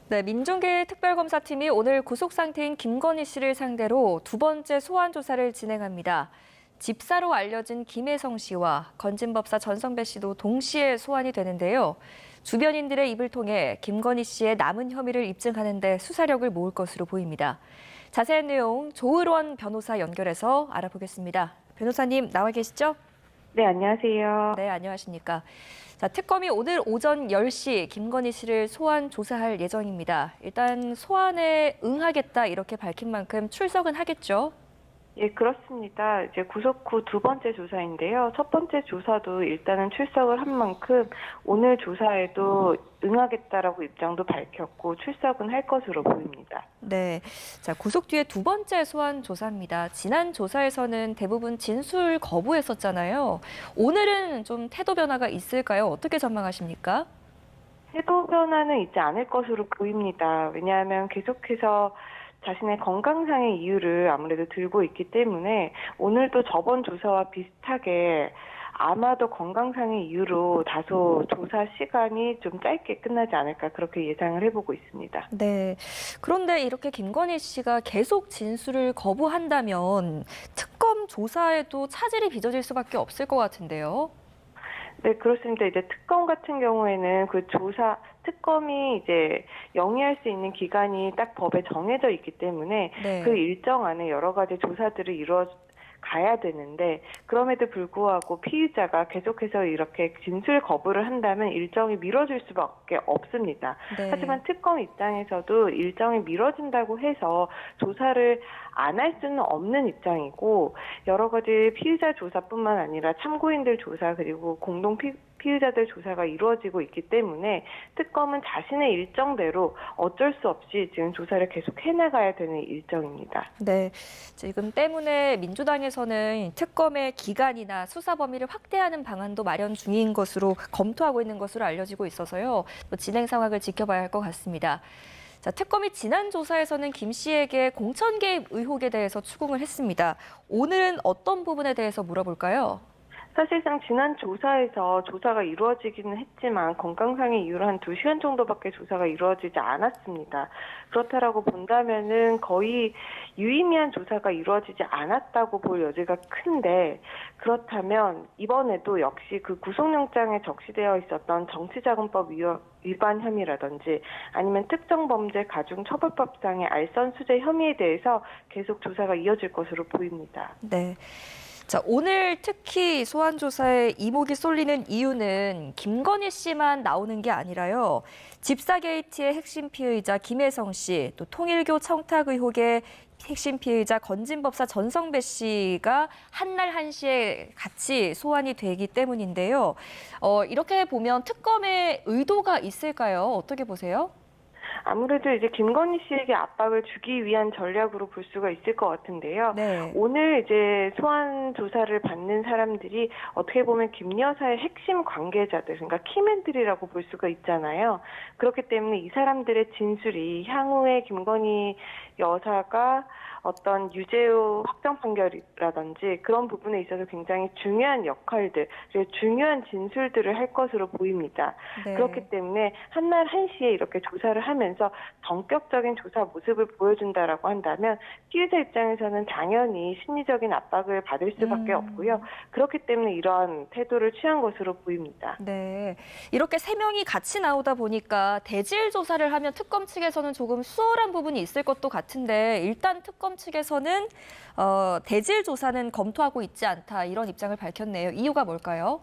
네, 민중기 특별검사팀이 오늘 구속 상태인 김건희 씨를 상대로 두 번째 소환 조사를 진행합니다. 집사로 알려진 김혜성 씨와 건진법사 전성배 씨도 동시에 소환이 되는데요. 주변인들의 입을 통해 김건희 씨의 남은 혐의를 입증하는 데 수사력을 모을 것으로 보입니다. 자세한 내용 조을원 변호사 연결해서 알아보겠습니다. 변호사님 나와 계시죠? 네, 안녕하세요. 네, 안녕하십니까. 자, 특검이 오늘 오전 10시 김건희 씨를 소환 조사할 예정입니다. 일단 소환에 응하겠다 이렇게 밝힌 만큼 출석은 하겠죠? 예, 그렇습니다. 이제 구속 후 두 번째 조사인데요. 첫 번째 조사도 일단은 출석을 한 만큼 오늘 조사에도 응하겠다라고 입장도 밝혔고 출석은 할 것으로 보입니다. 네. 자, 구속 뒤에 두 번째 소환 조사입니다. 지난 조사에서는 대부분 진술 거부했었잖아요. 오늘은 좀 태도 변화가 있을까요? 어떻게 전망하십니까? 태도 변화는 있지 않을 것으로 보입니다. 왜냐하면 계속해서 자신의 건강상의 이유를 아무래도 들고 있기 때문에 오늘도 저번 조사와 비슷하게 아마도 건강상의 이유로 다소 조사 시간이 좀 짧게 끝나지 않을까 그렇게 예상을 해보고 있습니다. 네. 그런데 이렇게 김건희 씨가 계속 진술을 거부한다면 특검 조사에도 차질이 빚어질 수밖에 없을 것 같은데요. 네, 그렇습니다. 이제 특검 같은 경우에는 특검이 이제 영위할 수 있는 기간이 딱 법에 정해져 있기 때문에 네. 그 일정 안에 여러 가지 조사들을 가야 되는데 그럼에도 불구하고 피의자가 계속해서 이렇게 진술 거부를 한다면 일정이 미뤄질 수밖에 없습니다. 네. 하지만 특검 입장에서도 일정이 미뤄진다고 해서 조사를 안 할 수는 없는 입장이고 여러 가지 피의자 조사뿐만 아니라 참고인들 조사 그리고 피의자들 조사가 이루어지고 있기 때문에 특검은 자신의 일정대로 어쩔 수 없이 지금 조사를 계속 해나가야 되는 일정입니다. 네, 지금 때문에 민주당에서는 특검의 기간이나 수사 범위를 확대하는 방안도 마련 중인 것으로 검토하고 있는 것으로 알려지고 있어서요. 또 진행 상황을 지켜봐야 할 것 같습니다. 자, 특검이 지난 조사에서는 김 씨에게 공천 개입 의혹에 대해서 추궁을 했습니다. 오늘은 어떤 부분에 대해서 물어볼까요? 사실상 지난 조사에서 조사가 이루어지기는 했지만 건강상의 이유로 한 2시간 정도밖에 조사가 이루어지지 않았습니다. 그렇다라고 본다면은 거의 유의미한 조사가 이루어지지 않았다고 볼 여지가 큰데 그렇다면 이번에도 역시 그 구속영장에 적시되어 있었던 정치자금법 위반 혐의라든지 아니면 특정범죄 가중처벌법상의 알선수재 혐의에 대해서 계속 조사가 이어질 것으로 보입니다. 네. 자, 오늘 특히 소환 조사에 이목이 쏠리는 이유는 김건희 씨만 나오는 게 아니라요. 집사 게이트의 핵심 피의자 김혜성 씨, 또 통일교 청탁 의혹의 핵심 피의자 건진법사 전성배 씨가 한날 한시에 같이 소환이 되기 때문인데요. 이렇게 보면 특검의 의도가 있을까요? 어떻게 보세요? 아무래도 이제 김건희 씨에게 압박을 주기 위한 전략으로 볼 수가 있을 것 같은데요. 네. 오늘 이제 소환 조사를 받는 사람들이 어떻게 보면 김 여사의 핵심 관계자들, 그러니까 키맨들이라고 볼 수가 있잖아요. 그렇기 때문에 이 사람들의 진술이 향후에 김건희 여사가 어떤 유죄 확정 판결이라든지 그런 부분에 있어서 굉장히 중요한 역할들, 그리고 중요한 진술들을 할 것으로 보입니다. 네. 그렇기 때문에 한날 한시에 이렇게 조사를 하면서 전격적인 조사 모습을 보여준다라고 한다면 피의자 입장에서는 당연히 심리적인 압박을 받을 수밖에 없고요. 그렇기 때문에 이러한 태도를 취한 것으로 보입니다. 네, 이렇게 세 명이 같이 나오다 보니까 대질 조사를 하면 특검 측에서는 조금 수월한 부분이 있을 것도 같은데 일단 특검 측에서는 대질 조사는 검토하고 있지 않다 이런 입장을 밝혔네요. 이유가 뭘까요?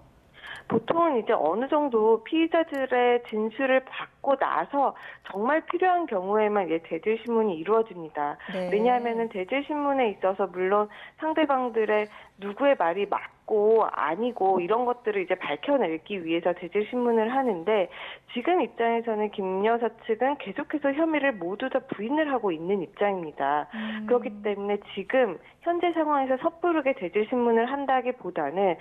보통은 이제 어느 정도 피의자들의 진술을 받고 나서 정말 필요한 경우에만 이제 대질 신문이 이루어집니다. 네. 왜냐하면은 대질 신문에 있어서 물론 상대방들의 누구의 말이 맞고 아니고 이런 것들을 이제 밝혀내기 위해서 대질 신문을 하는데 지금 입장에서는 김 여사 측은 계속해서 혐의를 모두 다 부인을 하고 있는 입장입니다. 그렇기 때문에 지금 현재 상황에서 섣부르게 대질 신문을 한다기보다는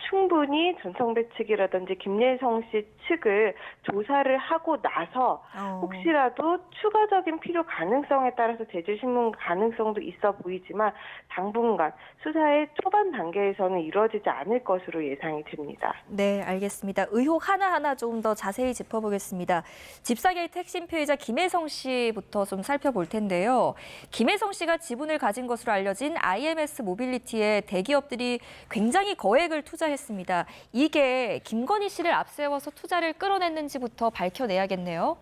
충분히 전성배 측이라든지 김예성 씨 측을 조사를 하고 나서 혹시라도 추가적인 필요 가능성에 따라서 재주신문 가능성도 있어 보이지만 당분간 수사의 초반 단계에서는 이루어지지 않을 것으로 예상이 됩니다. 네, 알겠습니다. 의혹 하나하나 좀 더 자세히 짚어보겠습니다. 집사게이트 핵심 피해자 김혜성 씨부터 좀 살펴볼 텐데요. 김혜성 씨가 지분을 가진 것으로 알려진 IMS 모빌리티에 대기업들이 굉장히 거액을 투자했습니다. 이게 김건희 씨를 앞세워서 투자를 끌어냈는지부터 밝혀내야겠네요.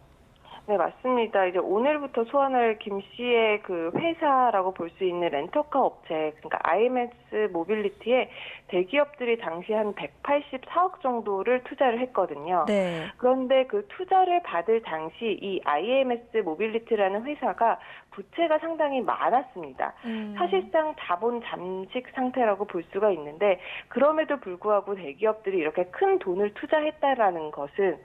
네, 맞습니다. 이제 오늘부터 소환할 김 씨의 그 회사라고 볼 수 있는 렌터카 업체, 그러니까 IMS 모빌리티에 대기업들이 당시 한 184억 정도를 투자를 했거든요. 네. 그런데 그 투자를 받을 당시 이 IMS 모빌리티라는 회사가 부채가 상당히 많았습니다. 사실상 자본 잠식 상태라고 볼 수가 있는데 그럼에도 불구하고 대기업들이 이렇게 큰 돈을 투자했다라는 것은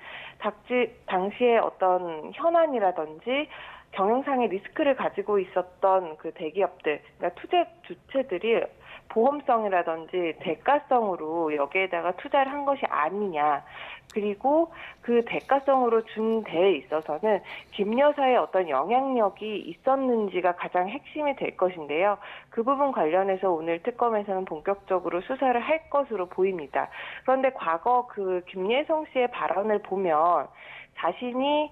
당시에 어떤 현안이라든지 경영상의 리스크를 가지고 있었던 그 대기업들, 그러니까 투자 주체들이 보험성이라든지 대가성으로 여기에다가 투자를 한 것이 아니냐. 그리고 그 대가성으로 준 데에 있어서는 김 여사의 어떤 영향력이 있었는지가 가장 핵심이 될 것인데요. 그 부분 관련해서 오늘 특검에서는 본격적으로 수사를 할 것으로 보입니다. 그런데 과거 그 김예성 씨의 발언을 보면 자신이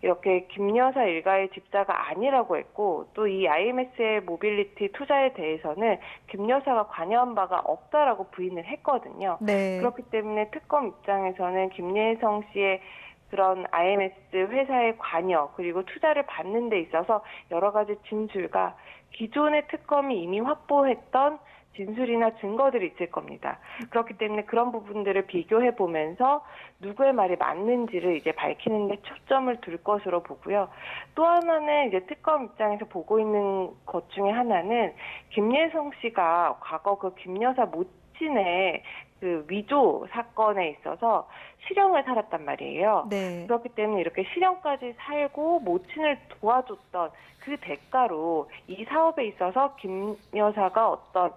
이렇게 김 여사 일가의 집사가 아니라고 했고 또 이 IMS의 모빌리티 투자에 대해서는 김 여사가 관여한 바가 없다라고 부인을 했거든요. 네. 그렇기 때문에 특검 입장에서는 김예성 씨의 그런 IMS 회사의 관여 그리고 투자를 받는 데 있어서 여러 가지 진술과 기존의 특검이 이미 확보했던 진술이나 증거들이 있을 겁니다. 그렇기 때문에 그런 부분들을 비교해 보면서 누구의 말이 맞는지를 이제 밝히는 데 초점을 둘 것으로 보고요. 또 하나는 이제 특검 입장에서 보고 있는 것 중에 하나는 김예성 씨가 과거 그 김 여사 모친의 그 위조 사건에 있어서 실형을 살았단 말이에요. 네. 그렇기 때문에 이렇게 실형까지 살고 모친을 도와줬던 그 대가로 이 사업에 있어서 김 여사가 어떤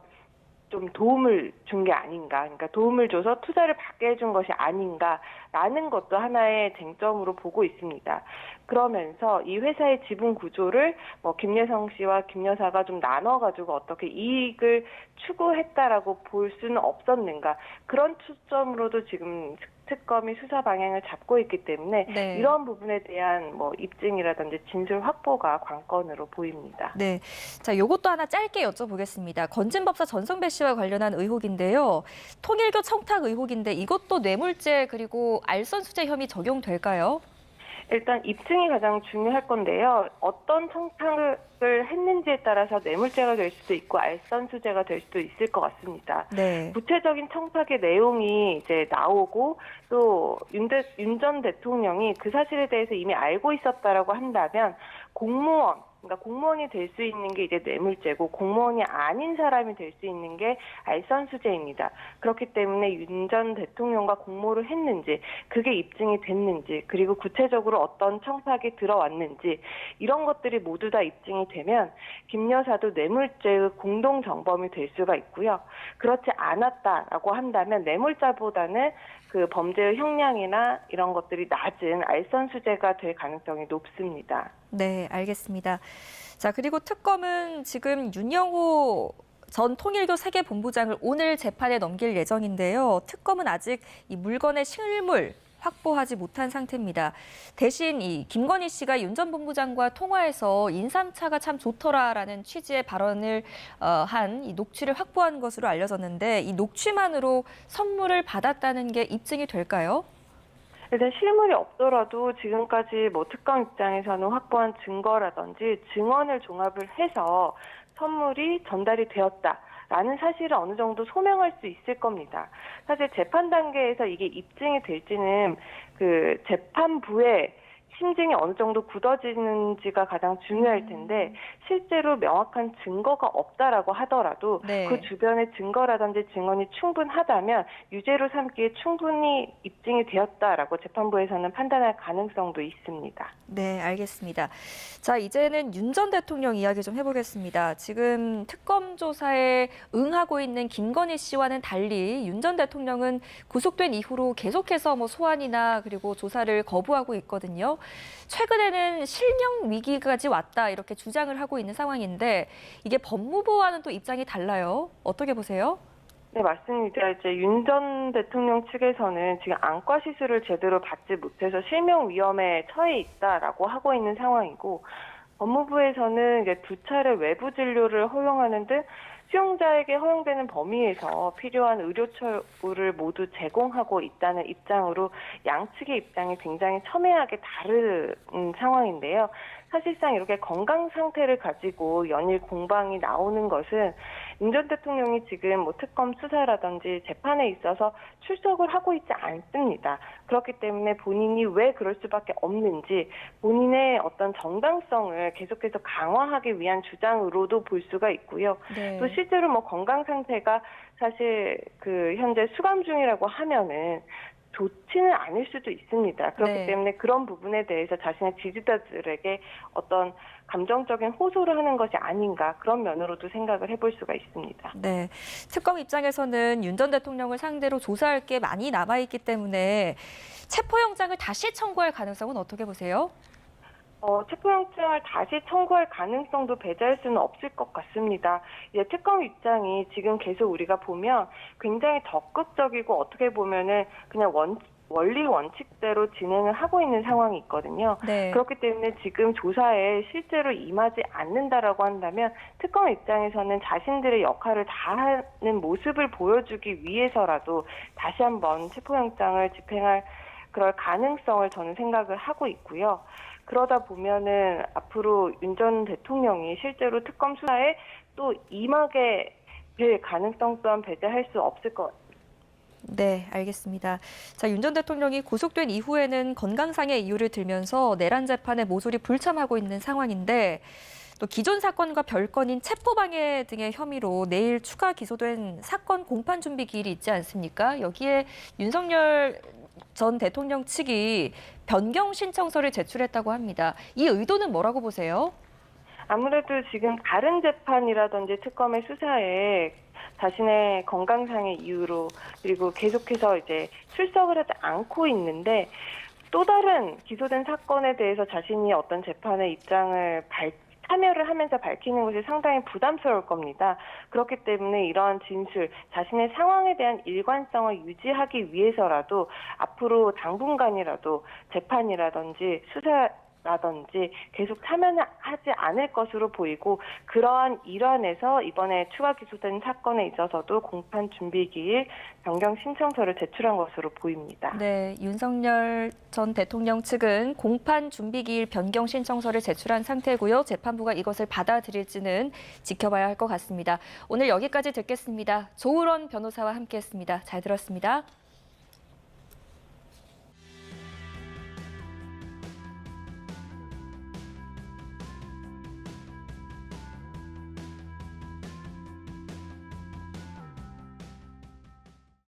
좀 도움을 준 게 아닌가, 그러니까 도움을 줘서 투자를 받게 해준 것이 아닌가라는 것도 하나의 쟁점으로 보고 있습니다. 그러면서 이 회사의 지분 구조를 뭐 김예성 씨와 김 여사가 좀 나눠가지고 어떻게 이익을 추구했다라고 볼 수는 없었는가, 그런 초점으로도 지금 특검이 수사 방향을 잡고 있기 때문에 네. 이런 부분에 대한 뭐 입증이라든지 진술 확보가 관건으로 보입니다. 네. 자, 요것도 하나 짧게 여쭤보겠습니다. 건진법사 전성배 씨와 관련한 의혹인데요. 통일교 청탁 의혹인데 이것도 뇌물죄 그리고 알선수재 혐의 적용될까요? 일단 입증이 가장 중요할 건데요. 어떤 청탁을 했는지에 따라서 뇌물죄가 될 수도 있고 알선수재가 될 수도 있을 것 같습니다. 네. 구체적인 청탁의 내용이 이제 나오고 또 윤 전 대통령이 그 사실에 대해서 이미 알고 있었다라고 한다면 그러니까 공무원이 될 수 있는 게 이제 뇌물죄고 공무원이 아닌 사람이 될 수 있는 게 알선수재입니다. 그렇기 때문에 윤 전 대통령과 공모를 했는지, 그게 입증이 됐는지, 그리고 구체적으로 어떤 청탁이 들어왔는지 이런 것들이 모두 다 입증이 되면 김 여사도 뇌물죄의 공동정범이 될 수가 있고요. 그렇지 않았다라고 한다면 뇌물죄보다는 그 범죄의 형량이나 이런 것들이 낮은 알선수재가 될 가능성이 높습니다. 네, 알겠습니다. 자, 그리고 특검은 지금 윤영호 전 통일교 세계본부장을 오늘 재판에 넘길 예정인데요. 특검은 아직 이 물건의 실물 확보하지 못한 상태입니다. 대신 이 김건희 씨가 윤 전 본부장과 통화해서 인삼차가 참 좋더라라는 취지의 발언을 한 이 녹취를 확보한 것으로 알려졌는데 이 녹취만으로 선물을 받았다는 게 입증이 될까요? 일단 실물이 없더라도 지금까지 뭐 특검 입장에서는 확보한 증거라든지 증언을 종합을 해서 선물이 전달이 되었다라는 사실을 어느 정도 소명할 수 있을 겁니다. 사실 재판 단계에서 이게 입증이 될지는 그 재판부의 심증이 어느 정도 굳어지는지가 가장 중요할 텐데 실제로 명확한 증거가 없다라고 하더라도 네. 그 주변의 증거라든지 증언이 충분하다면 유죄로 삼기에 충분히 입증이 되었다라고 재판부에서는 판단할 가능성도 있습니다. 네, 알겠습니다. 자, 이제는 윤 전 대통령 이야기 좀 해보겠습니다. 지금 특검 조사에 응하고 있는 김건희 씨와는 달리 윤 전 대통령은 구속된 이후로 계속해서 뭐 소환이나 그리고 조사를 거부하고 있거든요. 최근에는 실명 위기까지 왔다 이렇게 주장을 하고 있는 상황인데 이게 법무부와는 또 입장이 달라요. 어떻게 보세요? 네, 맞습니다. 이제 윤 전 대통령 측에서는 지금 안과 시술을 제대로 받지 못해서 실명 위험에 처해 있다라고 하고 있는 상황이고, 법무부에서는 이제 2차례 외부 진료를 허용하는 등 수용자에게 허용되는 범위에서 필요한 의료처우를 모두 제공하고 있다는 입장으로 양측의 입장이 굉장히 첨예하게 다른 상황인데요. 사실상 이렇게 건강 상태를 가지고 연일 공방이 나오는 것은 윤 전 대통령이 지금 뭐 특검 수사라든지 재판에 있어서 출석을 하고 있지 않습니다. 그렇기 때문에 본인이 왜 그럴 수밖에 없는지 본인의 어떤 정당성을 계속해서 강화하기 위한 주장으로도 볼 수가 있고요. 네. 또 실제로 뭐 건강 상태가 사실 현재 수감 중이라고 하면은 좋지는 않을 수도 있습니다. 그렇기 네. 때문에 그런 부분에 대해서 자신의 지지자들에게 어떤 감정적인 호소를 하는 것이 아닌가, 그런 면으로도 생각을 해볼 수가 있습니다. 네. 특검 입장에서는 윤 전 대통령을 상대로 조사할 게 많이 남아있기 때문에 체포영장을 다시 청구할 가능성은 어떻게 보세요? 체포영장을 다시 청구할 가능성도 배제할 수는 없을 것 같습니다. 이제 특검 입장이 지금 계속 우리가 보면 굉장히 적극적이고 어떻게 보면은 그냥 원리 원칙대로 진행을 하고 있는 상황이 있거든요. 네. 그렇기 때문에 지금 조사에 실제로 임하지 않는다라고 한다면 특검 입장에서는 자신들의 역할을 다하는 모습을 보여주기 위해서라도 다시 한번 체포영장을 집행할 그럴 가능성을 저는 생각을 하고 있고요. 그러다 보면은 앞으로 윤 전 대통령이 실제로 특검 수사에 또 임하게 될 가능성 또한 배제할 수 없을 것 같습니다. 네, 알겠습니다. 자, 윤 전 대통령이 구속된 이후에는 건강상의 이유를 들면서 내란 재판에 모조리 불참하고 있는 상황인데 또 기존 사건과 별건인 체포방해 등의 혐의로 내일 추가 기소된 사건 공판 준비 기일이 있지 않습니까? 여기에 윤석열 전 대통령 측이 변경 신청서를 제출했다고 합니다. 이 의도는 뭐라고 보세요? 아무래도 지금 다른 재판이라든지 특검의 수사에 자신의 건강상의 이유로 그리고 계속해서 이제 출석을 하지 않고 있는데 또 다른 기소된 사건에 대해서 자신이 어떤 재판의 입장을 참여를 하면서 밝히는 것이 상당히 부담스러울 겁니다. 그렇기 때문에 이러한 진술, 자신의 상황에 대한 일관성을 유지하기 위해서라도 앞으로 당분간이라도 재판이라든지 수사라든지 계속 참여는 하지 않을 것으로 보이고 그러한 일환에서 이번에 추가 기소된 사건에 있어서도 공판 준비 기일 변경 신청서를 제출한 것으로 보입니다. 네, 윤석열 전 대통령 측은 공판 준비 기일 변경 신청서를 제출한 상태고요. 재판부가 이것을 받아들일지는 지켜봐야 할 것 같습니다. 오늘 여기까지 듣겠습니다. 조으론 변호사와 함께했습니다. 잘 들었습니다.